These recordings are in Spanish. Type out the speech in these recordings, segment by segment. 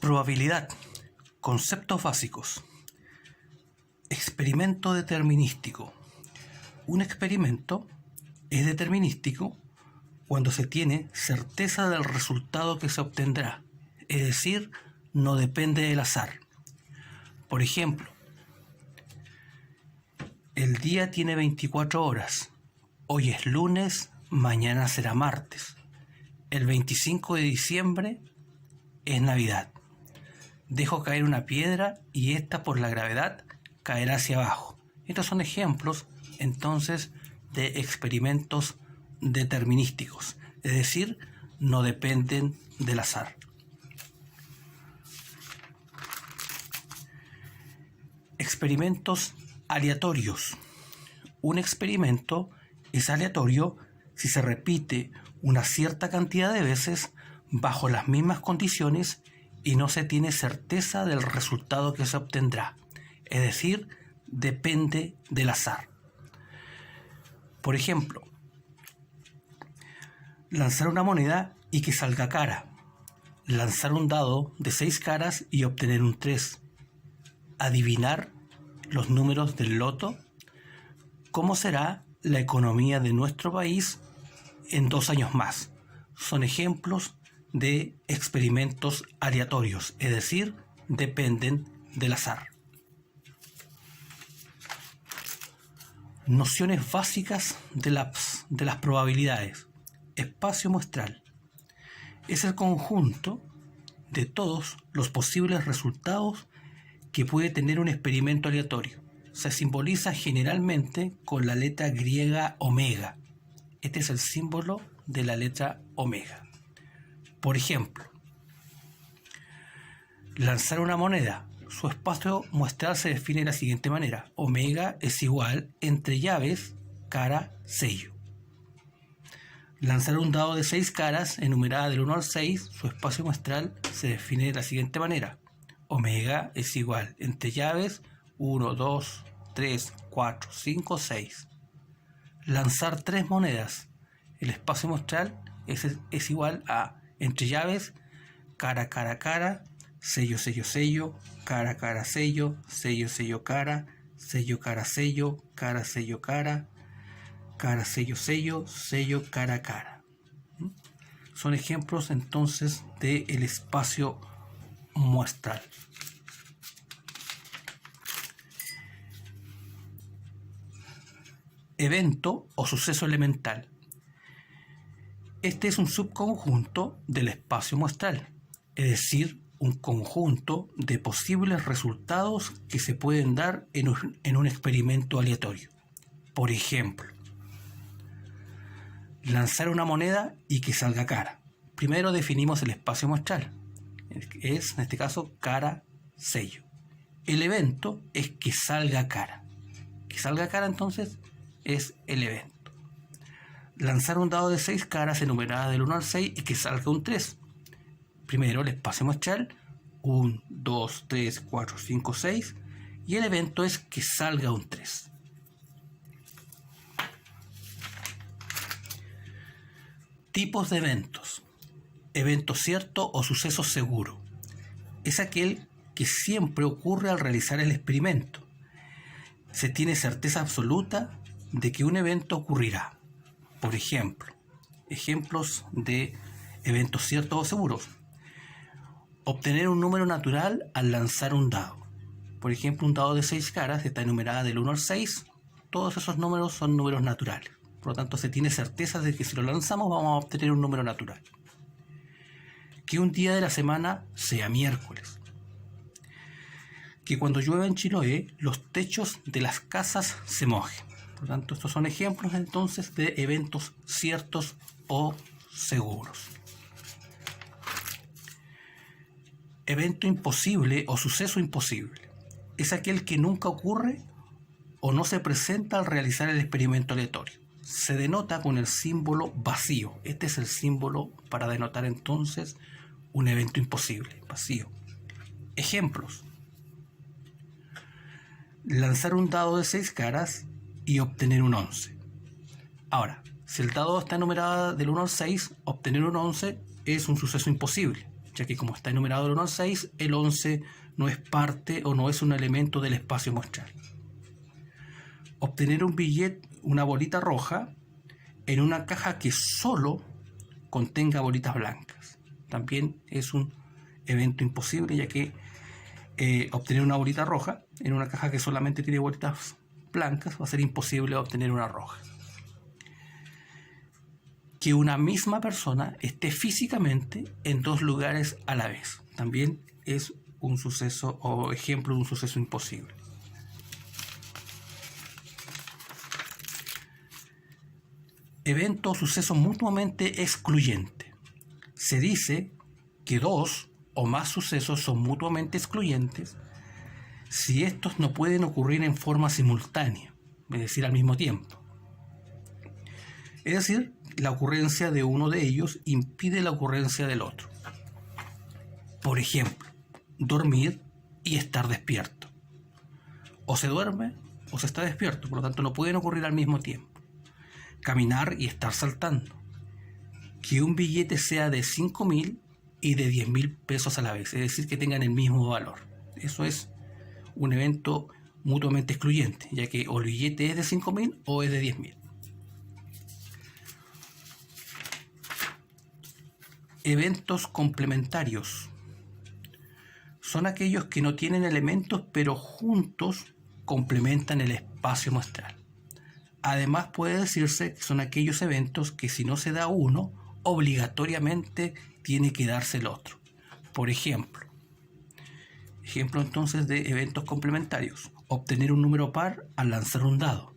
Probabilidad. Conceptos básicos. Experimento determinístico. Un experimento es determinístico cuando se tiene certeza del resultado que se obtendrá, es decir, no depende del azar. Por ejemplo, el día tiene 24 horas. Hoy es lunes, mañana será martes. El 25 de diciembre es Navidad. Dejo caer una piedra y ésta por la gravedad caerá hacia abajo. Estos son ejemplos, entonces, de experimentos determinísticos, es decir, no dependen del azar. Experimentos aleatorios. Un experimento es aleatorio si se repite una cierta cantidad de veces bajo las mismas condiciones y no se tiene certeza del resultado que se obtendrá, es decir, depende del azar. Por ejemplo, lanzar una moneda y que salga cara, lanzar un dado de 6 caras y obtener un 3, adivinar los números del loto, cómo será la economía de nuestro país en 2 años más. Son ejemplos de experimentos aleatorios, es decir, dependen del azar. Nociones básicas de las probabilidades. Espacio muestral es el conjunto de todos los posibles resultados que puede tener un experimento aleatorio. Se simboliza generalmente con la letra griega omega. Este es el símbolo de la letra omega. Por ejemplo, lanzar una moneda. Su espacio muestral se define de la siguiente manera. Omega es igual entre llaves, cara, sello. Lanzar un dado de 6 caras enumerada del 1 al 6, su espacio muestral se define de la siguiente manera. Omega es igual entre llaves 1, 2, 3, 4, 5, 6. Lanzar 3 monedas. El espacio muestral es igual a entre llaves, cara, cara, cara, sello, sello, sello, cara, cara, sello, sello, sello, cara, sello, cara, sello, cara, sello, cara, cara, sello, sello, sello, cara, cara. Son ejemplos entonces del espacio muestral. Evento o suceso elemental. Este es un subconjunto del espacio muestral, es decir, un conjunto de posibles resultados que se pueden dar en un experimento aleatorio. Por ejemplo, lanzar una moneda y que salga cara. Primero definimos el espacio muestral, es en este caso cara, sello. El evento es que salga cara. Que salga cara entonces es el evento. Lanzar un dado de 6 caras enumeradas del 1 al 6 y que salga un 3. Primero el espacio muestral, 1, 2, 3, 4, 5, 6. Y el evento es que salga un 3. Tipos de eventos. Evento cierto o suceso seguro. Es aquel que siempre ocurre al realizar el experimento. Se tiene certeza absoluta de que un evento ocurrirá. Por ejemplo, ejemplos de eventos ciertos o seguros. Obtener un número natural al lanzar un dado. Por ejemplo, un dado de 6 caras está enumerada del 1 al 6. Todos esos números son números naturales. Por lo tanto, se tiene certeza de que si lo lanzamos vamos a obtener un número natural. Que un día de la semana sea miércoles. Que cuando llueva en Chiloé, los techos de las casas se mojen. Por lo tanto, estos son ejemplos entonces de eventos ciertos o seguros. Evento imposible o suceso imposible. Es aquel que nunca ocurre o no se presenta al realizar el experimento aleatorio. Se denota con el símbolo vacío. Este es el símbolo para denotar entonces un evento imposible, vacío. Ejemplos. Lanzar un dado de 6 caras y obtener un 11. Ahora, si el dado está numerado del 1 al 6, obtener un 11 es un suceso imposible. ya que como está enumerado del 1 al 6, el 11 no es parte o no es un elemento del espacio muestral. Obtener un billete, una bolita roja, en una caja que solo contenga bolitas blancas. También es un evento imposible, ya que obtener una bolita roja en una caja que solamente tiene bolitas blancas va a ser imposible obtener una roja. Que una misma persona esté físicamente en dos lugares a la vez. También es un suceso o ejemplo de un suceso imposible. Evento o suceso mutuamente excluyente. Se dice que dos o más sucesos son mutuamente excluyentes si estos no pueden ocurrir en forma simultánea, es decir, al mismo tiempo. Es decir, la ocurrencia de uno de ellos impide la ocurrencia del otro. Por ejemplo, dormir y estar despierto. O se duerme o se está despierto, por lo tanto no pueden ocurrir al mismo tiempo. Caminar y estar saltando. Que un billete sea de 5.000 y de 10.000 pesos a la vez, es decir, que tengan el mismo valor. Eso es un evento mutuamente excluyente, ya que o el billete es de 5.000 o es de 10.000. Eventos complementarios. Son aquellos que no tienen elementos, pero juntos complementan el espacio muestral. Además, puede decirse que son aquellos eventos que si no se da uno, obligatoriamente tiene que darse el otro. Por ejemplo entonces de eventos complementarios: obtener un número par al lanzar un dado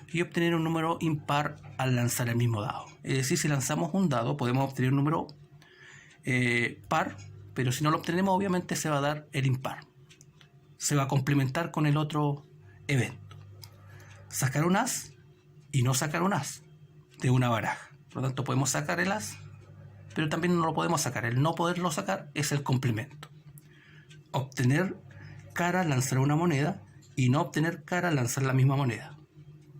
y obtener un número impar al lanzar el mismo dado. Es decir, si lanzamos un dado podemos obtener un número par, pero si no lo obtenemos obviamente se va a dar el impar. Se va a complementar con el otro evento. Sacar un as y no sacar un as de una baraja. Por lo tanto podemos sacar el as, pero también no lo podemos sacar. El no poderlo sacar es el complemento. Obtener cara al lanzar una moneda y no obtener cara al lanzar la misma moneda.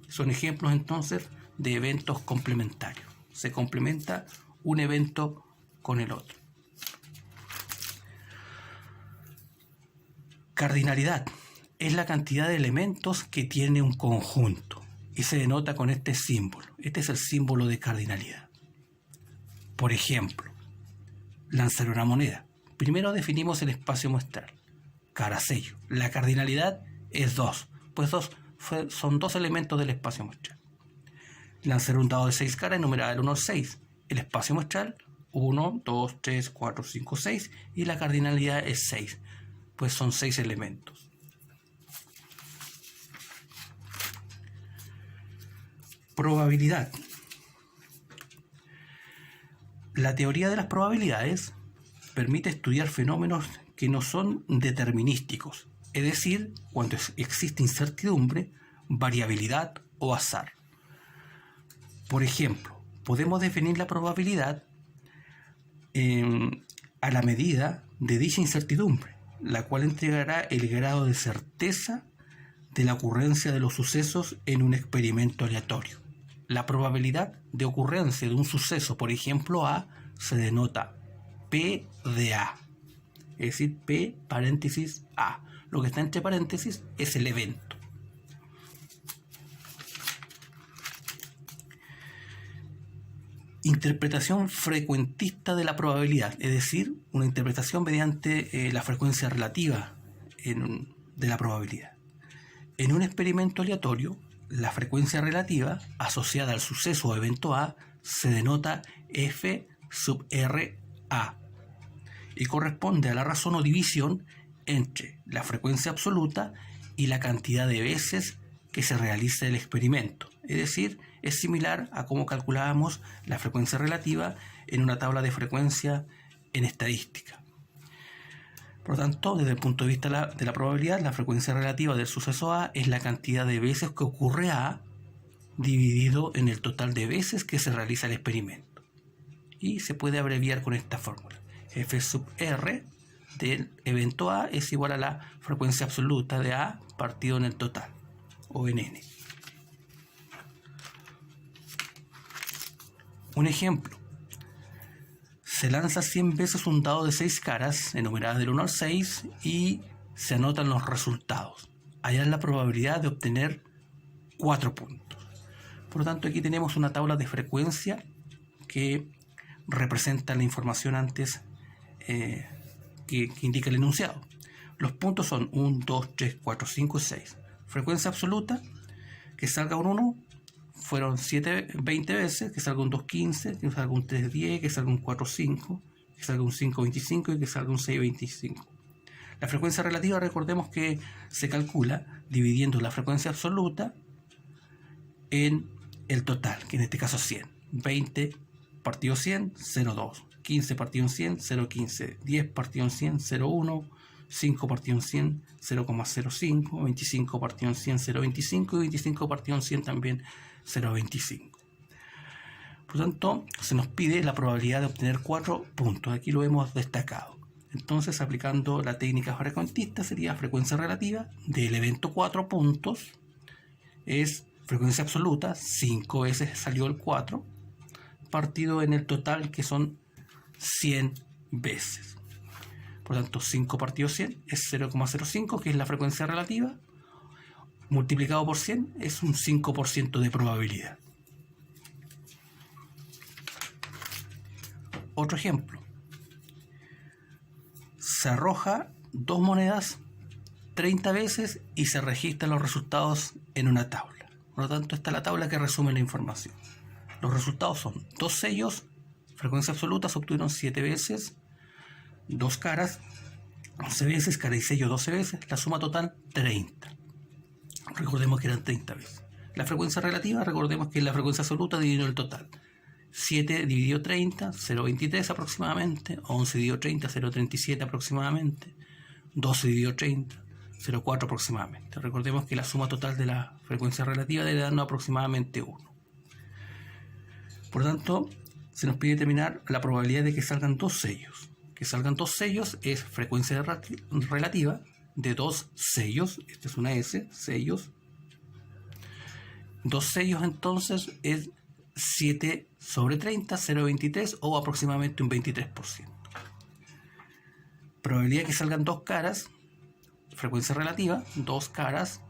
Son ejemplos entonces de eventos complementarios. Se complementa un evento con el otro. Cardinalidad es la cantidad de elementos que tiene un conjunto y se denota con este símbolo. Este es el símbolo de cardinalidad. Por ejemplo, lanzar una moneda. Primero definimos el espacio muestral. Cara sello. La cardinalidad es 2, pues son dos elementos del espacio muestral. Lanzar un dado de 6 caras enumerada del 1 al 6. El espacio muestral 1, 2, 3, 4, 5, 6 y la cardinalidad es 6, pues son 6 elementos. Probabilidad. La teoría de las probabilidades permite estudiar fenómenos que no son determinísticos, es decir, cuando existe incertidumbre, variabilidad o azar. Por ejemplo, podemos definir la probabilidad a la medida de dicha incertidumbre, la cual entregará el grado de certeza de la ocurrencia de los sucesos en un experimento aleatorio. La probabilidad de ocurrencia de un suceso, por ejemplo A, se denota P de A, es decir, P paréntesis A. Lo que está entre paréntesis es el evento. Interpretación frecuentista de la probabilidad, es decir, una interpretación mediante la frecuencia relativa de la probabilidad. En un experimento aleatorio, la frecuencia relativa asociada al suceso o evento A se denota F sub R A y corresponde a la razón o división entre la frecuencia absoluta y la cantidad de veces que se realiza el experimento. Es decir, es similar a cómo calculábamos la frecuencia relativa en una tabla de frecuencia en estadística. Por lo tanto, desde el punto de vista de la probabilidad, la frecuencia relativa del suceso A es la cantidad de veces que ocurre A dividido en el total de veces que se realiza el experimento. Y se puede abreviar con esta fórmula. F sub R del evento A es igual a la frecuencia absoluta de A partido en el total, o en N. Un ejemplo. Se lanza 100 veces un dado de 6 caras, enumeradas del 1 al 6, y se anotan los resultados. Allá es la probabilidad de obtener 4 puntos. Por lo tanto, aquí tenemos una tabla de frecuencia que representa la información antes que indica el enunciado. Los puntos son 1, 2, 3, 4, 5 y 6. Frecuencia absoluta, que salga un 1, fueron 20 veces, que salga un 2, 15, que salga un 3, 10, que salga un 4, 5, que salga un 5, 25 y que salga un 6, 25. La frecuencia relativa, recordemos que se calcula dividiendo la frecuencia absoluta en el total, que en este caso es 100. 20 partido 100, 0,2. 15 partido en 100, 0,15. 10 partido en 100, 0,1. 5 partido en 100, 0,05. 25 partido en 100, 0,25. Y 25 partido en 100 también 0,25. Por lo tanto, se nos pide la probabilidad de obtener 4 puntos. Aquí lo hemos destacado. Entonces, aplicando la técnica frecuentista, sería frecuencia relativa del evento 4 puntos. Es frecuencia absoluta, 5 veces salió el 4, partido en el total, que son 100 veces. Por lo tanto, 5 partido 100 es 0,05, que es la frecuencia relativa, multiplicado por 100 es un 5% de probabilidad. Otro ejemplo. Se arroja 2 monedas 30 veces y se registran los resultados en una tabla. Por lo tanto, esta es la tabla que resume la información. Los resultados son 2 sellos, frecuencia absoluta, se obtuvieron 7 veces, 2 caras, 11 veces, cara y sello 12 veces, la suma total 30. Recordemos que eran 30 veces. La frecuencia relativa, recordemos que es la frecuencia absoluta dividido el total. 7 dividido 30, 0,23 aproximadamente, 11 dividido 30, 0,37 aproximadamente, 12 dividido 30, 0,4 aproximadamente. Recordemos que la suma total de la frecuencia relativa debe darnos aproximadamente 1. Por lo tanto, se nos pide determinar la probabilidad de que salgan 2 sellos. Que salgan 2 sellos es frecuencia relativa de 2 sellos. Esta es una S, sellos. 2 sellos entonces es 7 sobre 30, 0,23 o aproximadamente un 23%. Probabilidad que salgan 2 caras, frecuencia relativa, 2 caras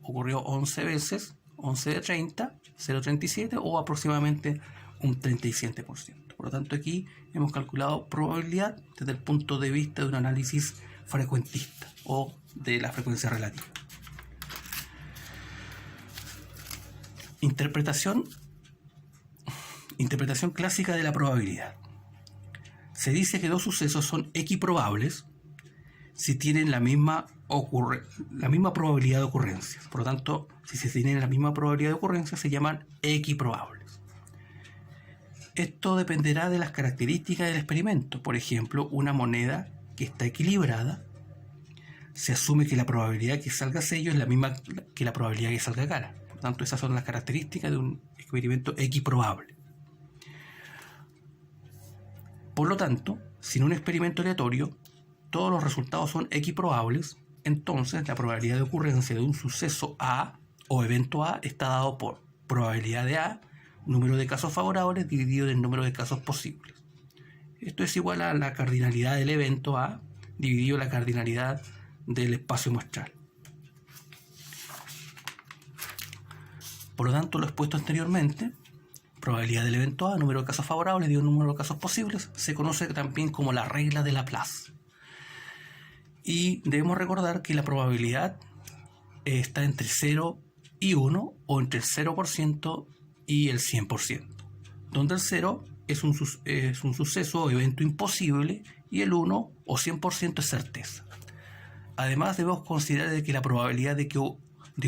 ocurrió 11 veces, 11 de 30, 0,37 o aproximadamente un 37%. Por lo tanto, aquí hemos calculado probabilidad desde el punto de vista de un análisis frecuentista o de la frecuencia relativa. Interpretación clásica de la probabilidad. Se dice que 2 sucesos son equiprobables si tienen la misma probabilidad de ocurrencia. Por lo tanto, si se tienen la misma probabilidad de ocurrencia, se llaman equiprobables. Esto dependerá de las características del experimento. Por ejemplo, una moneda que está equilibrada, se asume que la probabilidad que salga sello es la misma que la probabilidad que salga cara. Por lo tanto, esas son las características de un experimento equiprobable. Por lo tanto, si en un experimento aleatorio todos los resultados son equiprobables, entonces la probabilidad de ocurrencia de un suceso A o evento A está dado por probabilidad de A, número de casos favorables dividido en el número de casos posibles. Esto es igual a la cardinalidad del evento A dividido la cardinalidad del espacio muestral. Por lo tanto, lo expuesto anteriormente, probabilidad del evento A, número de casos favorables dividido el número de casos posibles, se conoce también como la regla de Laplace. Y debemos recordar que la probabilidad está entre 0 y 1 o entre el 0% y el 100%, donde el 0 es un suceso o evento imposible y el 1 o 100% es certeza. Además, debemos considerar que la probabilidad de que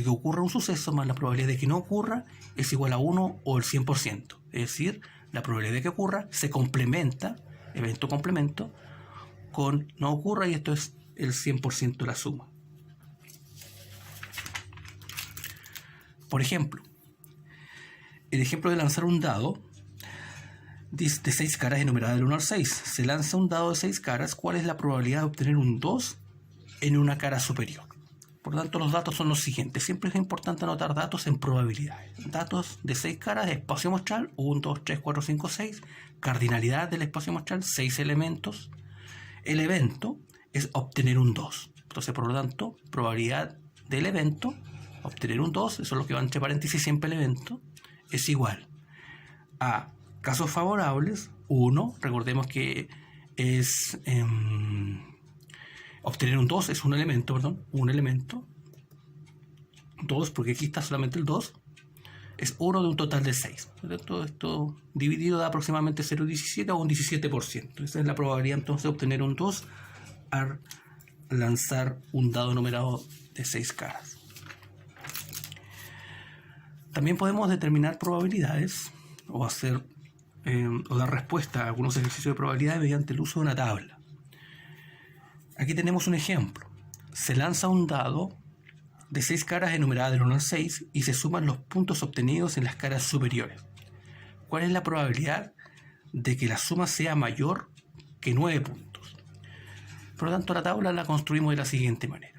ocurra un suceso más la probabilidad de que no ocurra es igual a 1 o el 100%. Es decir, la probabilidad de que ocurra se complementa, evento complemento, con no ocurra, y esto es el 100% de la suma. Por ejemplo, el ejemplo de lanzar un dado de 6 caras enumerada del 1 al 6. Se lanza un dado de 6 caras. ¿Cuál es la probabilidad de obtener un 2 en una cara superior? Por lo tanto, los datos son los siguientes. Siempre es importante anotar datos en probabilidades. Datos de 6 caras, espacio muestral, 1, 2, 3, 4, 5, 6. Cardinalidad del espacio muestral, 6 elementos. El evento es obtener un 2. Entonces, por lo tanto, probabilidad del evento, obtener un 2, eso es lo que va entre paréntesis siempre el evento, es igual a casos favorables, 1, recordemos que es obtener un 2 es un elemento, 2, porque aquí está solamente el 2, es 1 de un total de 6. Todo esto dividido da aproximadamente 0,17 o un 17%. Esa es la probabilidad entonces de obtener un 2 al lanzar un dado numerado de 6 caras. También podemos determinar probabilidades o hacer o dar respuesta a algunos ejercicios de probabilidades mediante el uso de una tabla. Aquí tenemos un ejemplo. Se lanza un dado de 6 caras enumeradas del 1 al 6 y se suman los puntos obtenidos en las caras superiores. ¿Cuál es la probabilidad de que la suma sea mayor que 9 puntos? Por lo tanto, la tabla la construimos de la siguiente manera.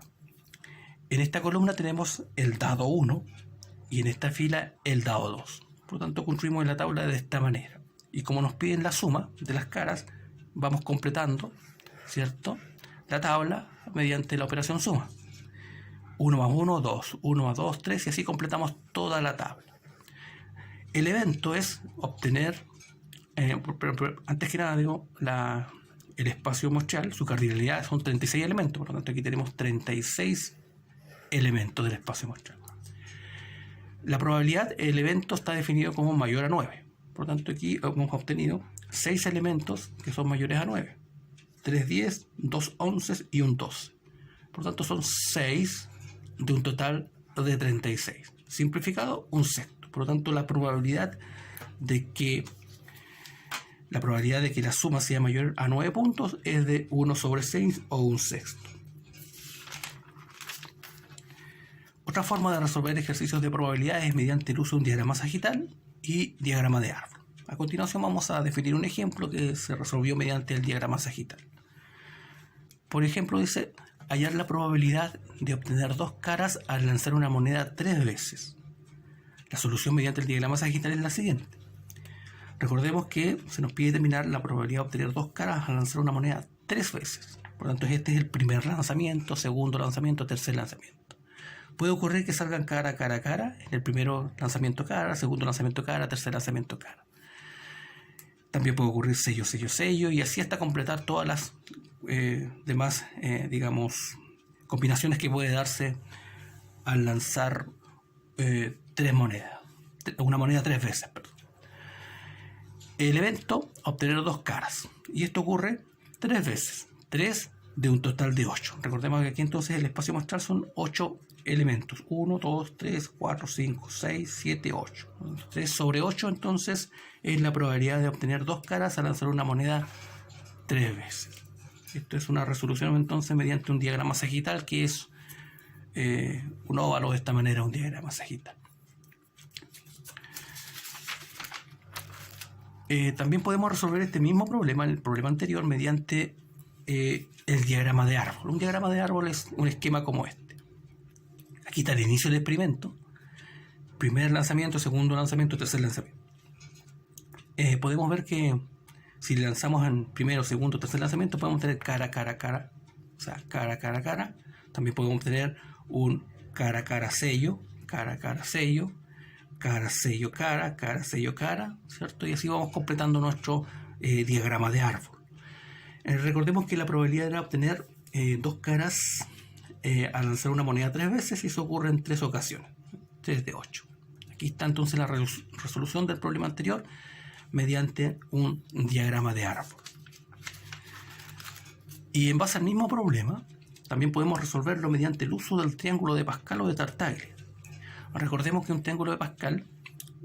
En esta columna tenemos el dado 1 y en esta fila el dado 2. Por lo tanto, construimos la tabla de esta manera. Y como nos piden la suma de las caras, vamos completando, ¿cierto?, la tabla mediante la operación suma. 1 más 1, 2, 1 más 2, 3, y así completamos toda la tabla. El evento es obtener, antes que nada digo, el espacio muestral, su cardinalidad son 36 elementos, por lo tanto aquí tenemos 36 elementos del espacio muestral. La probabilidad, el evento está definido como mayor a 9, por lo tanto aquí hemos obtenido 6 elementos que son mayores a 9. 3 10, 2 11 y un 12. Por lo tanto son 6 de un total de 36. Simplificado, un sexto. Por lo tanto, la probabilidad de que la suma sea mayor a 9 puntos es de 1 sobre 6 o un sexto. Otra forma de resolver ejercicios de probabilidades es mediante el uso de un diagrama sagital y diagrama de árbol. A continuación vamos a definir un ejemplo que se resolvió mediante el diagrama sagital. Por ejemplo, dice hallar la probabilidad de obtener 2 caras al lanzar una moneda 3 veces. La solución mediante el diagrama sagital es la siguiente. Recordemos que se nos pide determinar la probabilidad de obtener 2 caras al lanzar una moneda 3 veces. Por lo tanto, este es el primer lanzamiento, segundo lanzamiento, tercer lanzamiento. Puede ocurrir que salgan cara, cara, cara. En el primero lanzamiento cara, segundo lanzamiento cara, tercer lanzamiento cara. También puede ocurrir sello, sello, sello, y así hasta completar todas las demás, combinaciones que puede darse al lanzar 3 monedas. Una moneda 3 veces, perdón. El evento, obtener 2 caras. Y esto ocurre 3 veces. 3 de un total de 8. Recordemos que aquí entonces el espacio muestral son 8 elementos. 1, 2, 3, 4, 5, 6, 7, 8. 3 sobre 8 entonces es la probabilidad de obtener 2 caras al lanzar una moneda 3 veces. Esto es una resolución entonces mediante un diagrama sagital, que es un óvalo de esta manera, un diagrama sagital. También podemos resolver este mismo problema, el problema anterior, mediante el diagrama de árbol. Un diagrama de árbol es un esquema como este. Aquí está el inicio del experimento, primer lanzamiento, segundo lanzamiento, tercer lanzamiento. Podemos ver que si lanzamos en primero, segundo, tercer lanzamiento, podemos tener cara, cara, cara, o sea, cara, cara, cara. También podemos tener un cara, cara, sello, cara, cara, sello, cara, sello, cara, cara, sello, cara, ¿cierto? Y así vamos completando nuestro diagrama de árbol. Recordemos que la probabilidad era obtener 2 caras al lanzar una moneda 3 veces, y eso ocurre en 3 ocasiones, 3 de 8. Aquí está entonces la resolución del problema anterior mediante un diagrama de árbol. Y en base al mismo problema, también podemos resolverlo mediante el uso del triángulo de Pascal o de Tartaglia. Recordemos que un triángulo de Pascal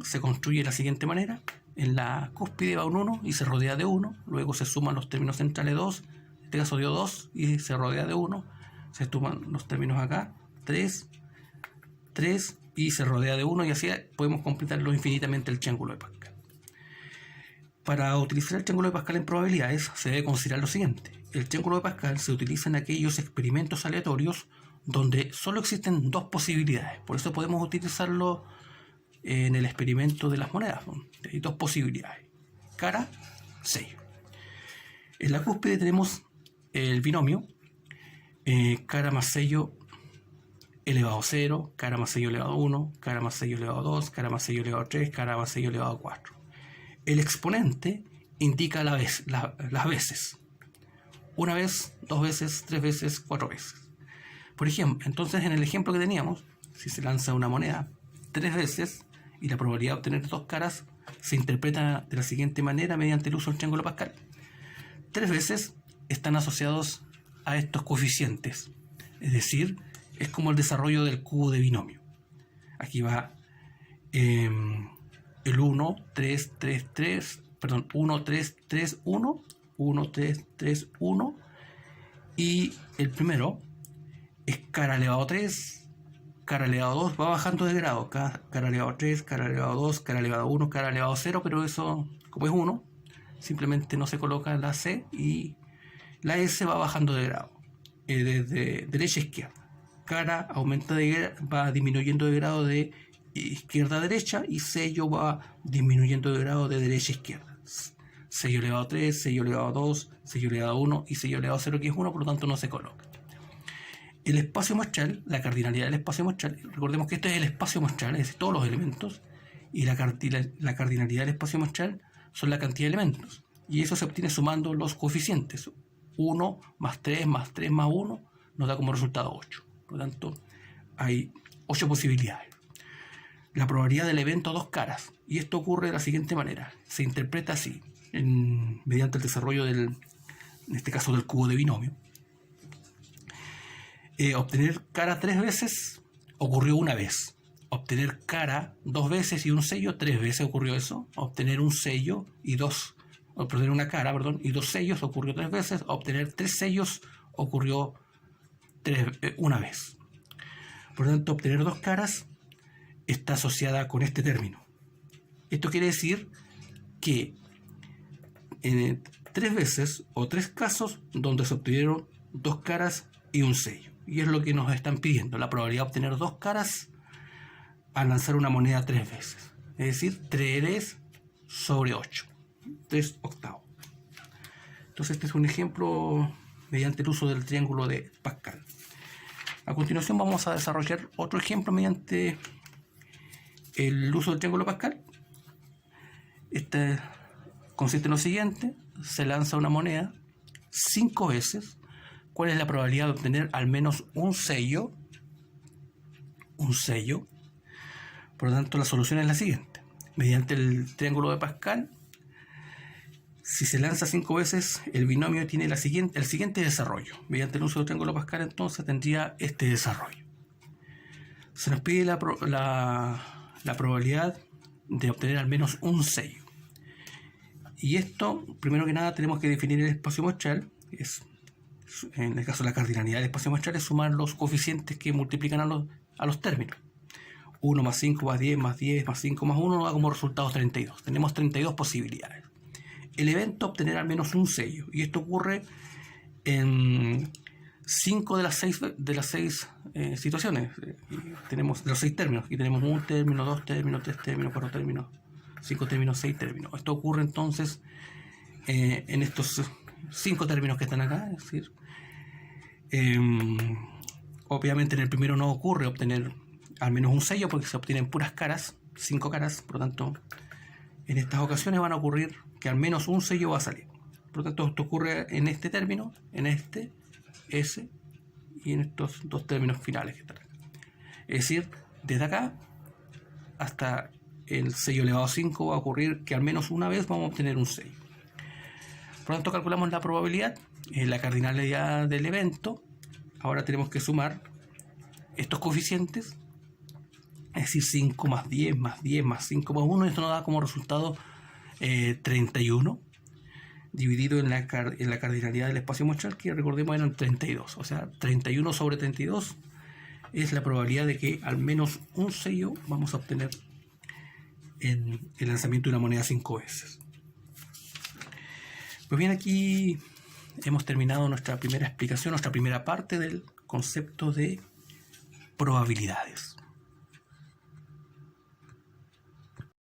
se construye de la siguiente manera. En la cúspide va un 1 y se rodea de 1. Luego se suman los términos centrales 2. En este caso dio 2 y se rodea de 1. Se suman los términos acá 3, 3 y se rodea de 1. Y así podemos completarlo infinitamente el triángulo de Pascal. Para utilizar el triángulo de Pascal en probabilidades se debe considerar lo siguiente. El triángulo de Pascal se utiliza en aquellos experimentos aleatorios donde solo existen dos posibilidades. Por eso podemos utilizarlo en el experimento de las monedas, ¿no? Hay dos posibilidades: cara, sello. En la cúspide tenemos el binomio cara más sello elevado a 0, cara más sello elevado a 1, cara más sello elevado a 2, cara más sello elevado a 3, cara más sello elevado a 4. El exponente indica las veces. Una vez, dos veces, tres veces, cuatro veces. Por ejemplo, entonces en el ejemplo que teníamos, si se lanza una moneda tres veces y la probabilidad de obtener dos caras se interpreta de la siguiente manera mediante el uso del triángulo Pascal. Tres veces están asociados a estos coeficientes, es decir, es como el desarrollo del cubo de binomio. Aquí va el 1, 3, 3, 3, perdón, 1, 3, 3, 1, 1, 3, 3, 1, y el primero es cara elevado a 3, cara elevado a 2, va bajando de grado, cara elevado a 3, cara elevado a 2, cara elevado a 1, cara elevado a 0, pero eso, como es 1, simplemente no se coloca la C y la S va bajando de grado, desde derecha a izquierda. Cara aumenta va disminuyendo de grado de izquierda a derecha, y sello va disminuyendo de grado de derecha a izquierda. Sello elevado a 3, sello elevado a 2, sello elevado a 1 y sello elevado a 0, que es 1, por lo tanto no se coloca. El espacio muestral, la cardinalidad del espacio muestral, recordemos que este es el espacio muestral, es decir, todos los elementos, y la cardinalidad del espacio muestral son la cantidad de elementos, y eso se obtiene sumando los coeficientes. 1 más 3 más 3 más 1 nos da como resultado 8. Por lo tanto, hay 8 posibilidades. La probabilidad del evento a dos caras, y esto ocurre de la siguiente manera, se interpreta así, mediante el desarrollo en este caso del cubo de binomio. Obtener cara tres veces ocurrió una vez. Obtener cara dos veces y un sello tres veces ocurrió eso. Obtener un sello y obtener una cara, perdón, y dos sellos ocurrió tres veces. Obtener tres sellos ocurrió una vez. Por lo tanto, obtener dos caras está asociada con este término. Esto quiere decir que en tres veces o tres casos donde se obtuvieron dos caras y un sello. Y es lo que nos están pidiendo, la probabilidad de obtener dos caras al lanzar una moneda tres veces. Es decir, 3 sobre 8, 3 octavos. Entonces este es un ejemplo mediante el uso del triángulo de Pascal. A continuación vamos a desarrollar otro ejemplo mediante el uso del triángulo Pascal. Este consiste en lo siguiente: se lanza una moneda 5 veces. ¿Cuál es la probabilidad de obtener al menos un sello? Un sello. Por lo tanto, la solución es la siguiente. Mediante el triángulo de Pascal, si se lanza 5 veces, el binomio tiene el siguiente desarrollo. Mediante el uso del triángulo de Pascal, entonces, tendría este desarrollo. Se nos pide la probabilidad de obtener al menos un sello. Y esto, primero que nada, tenemos que definir el espacio muestral. En el caso de la cardinalidad del espacio muestral, es sumar los coeficientes que multiplican a los términos. 1 más 5 más 10 más 10 más 5 más 1 nos da como resultado 32. Tenemos 32 posibilidades. El evento, obtener al menos un sello. Y esto ocurre en 5 de las 6 situaciones. Tenemos de los 6 términos. Aquí tenemos un término, 2 términos, 3 términos, 4 términos, 5 términos, 6 términos. Esto ocurre entonces en estos 5 términos que están acá. Es decir, obviamente en el primero no ocurre obtener al menos un sello porque se obtienen puras caras, 5 caras. Por lo tanto, en estas ocasiones van a ocurrir que al menos un sello va a salir. Por lo tanto, esto ocurre en este término, en este, ese y en estos dos términos finales que están acá. Es decir, desde acá hasta el sello elevado a 5 va a ocurrir que al menos una vez vamos a obtener un sello. Por lo tanto, calculamos la probabilidad, la cardinalidad del evento. Ahora tenemos que sumar estos coeficientes, es decir, 5 más 10 más 10 más 5 más 1. Esto nos da como resultado 31, dividido en la cardinalidad del espacio muestral, que recordemos eran 32. O sea, 31 sobre 32 es la probabilidad de que al menos un sello vamos a obtener en el lanzamiento de una moneda 5 veces. Pues bien, aquí hemos terminado nuestra primera explicación, nuestra primera parte del concepto de probabilidades.